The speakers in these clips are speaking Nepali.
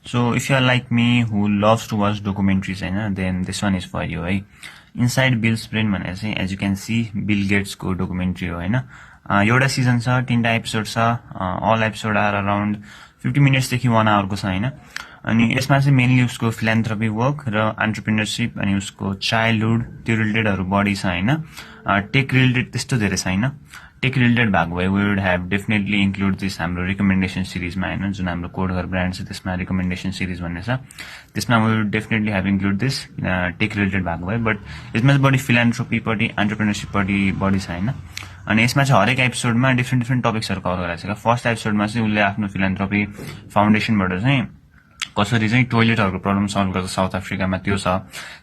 So if you are like me who loves to watch documentaries, then this one is for you. Right? Inside Bill's Brain, as you can see, Bill Gates को documentary हो हैन एउटा सिजन छ 3टा एपिसोड छ all episode are around 50 minutes देखि 1 hour को छ हैन अनि यसमा चाहिँ मेनली उसको फिलान्थ्रोपी वर्क र एन्टरप्रेन्योरशिप अनि उसको चाइल्डहुड त्यो रिलेटेडहरु बढी छ हैन टेक रिलेटेड त्यस्तो धेरै छैन टेक रिलेटेड भएको भए we would have definitely include this हाम्रो रिकमेन्डेसन सिरिजमा हैन जुन हाम्रो कोडघर ब्रान्ड छ त्यसमा रिकमेन्डेसन सिरिज भन्ने छ त्यसमा we would definitely have include this tech related भएको भए बट यसमा चाहिँ बढी फिलान्थ्रोपी पटि एन्टरप्रेन्योरशिप पटि बढी छ हैन अनि यसमा चाहिँ हरेक एपिसोडमा डिफ्रेन्ट टपिक्सहरु कभर गरिरहेको छ फर्स्ट एपिसोडमा चाहिँ उले आफ्नो फिलान्थ्रोपी फाउन्डेसनबाट चाहिँ कसरी चाहिँ टोयलेटहरुको प्रब्लम सल्भ गर्छ साउथ अफ्रिकामा त्यो छ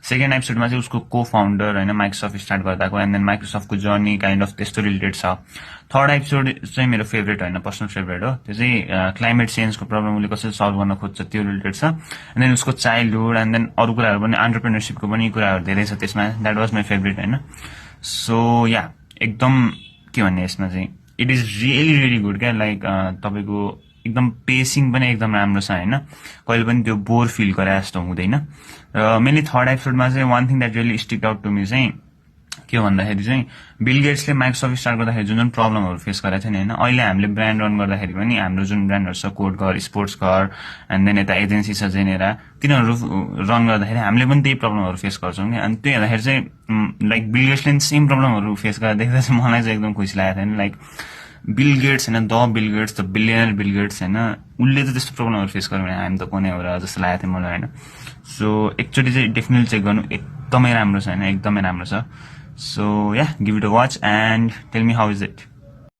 सेकेन्ड एपिसोडमा चाहिँ उसको को फाउन्डर हैन माइक्रोसफ्ट स्टार्ट गर्दाको एन्ड देन माइक्रोसफ्टको जर्नी काइन्ड अफ त्यस्तो रिलेटेड छ थर्ड एपिसोड चाहिँ मेरो फेभरेट हैन पर्सनल फेभरेट हो त्यो चाहिँ क्लाइमेट चेन्जको प्रब्लम उले कसरी सल्भ गर्न खोज्छ त्यो रिलेटेड छ एन्ड देन उसको चाइल्डहुड एन्ड देन अरु कुराहरु पनि एन्टरप्रेन्योरशिपको पनि कुराहरु धेरै छ त्यसमा दैट वाज माइ फेभरेट हैन सो या एकदम के भन्ने यसमा चाहिँ इट इज रियली गुड क्या लाइक तपाईको एकदम पेसिङ पनि एकदम राम्रो छ हैन कहिले पनि त्यो बोर फिल गरे जस्तो हुँदैन र मेनली थर्ड एपिसोडमा चाहिँ one thing that really stick out to me चाहिँ के भन्दाखेरि चाहिँ बिल गेट्सले माइक्रोसफ्ट स्टार्ट गर्दाखेरि जुन प्रब्लमहरु फेस गरेको थियो हैन अहिले हामीले ब्रान्ड रन गर्दाखेरि पनि हाम्रो जुन ब्रान्डहरु छ कोडघर स्पोर्ट्स घर एन्ड देन यता एजेन्सी छ जेनेरा तिनीहरु रन गर्दाखेरि हामीले पनि त्यही प्रब्लमहरु फेस गर्छौं नि अनि त्यो हेर्दाखेरि चाहिँ लाइक बिल गेट्सले सेम प्रब्लमहरु फेस गर्दा देख्दा चाहिँ मलाई चाहिँ एकदम खुसी लागेको थियो नि लाइक बिल गेट्स हैन the Bill Gates the billionaire Bill Gates हैन उनले त त्यस्तो प्रब्लमहरु फेस गर्यो भने हामी त कुनै हो जस्तो लागेको थियो मलाई हैन सो एकचोटी चाहिँ डेफिनेटली चेक गर्नु एकदमै राम्रो छ हैन एकदमै राम्रो छ so yeah give it a watch and tell me how is it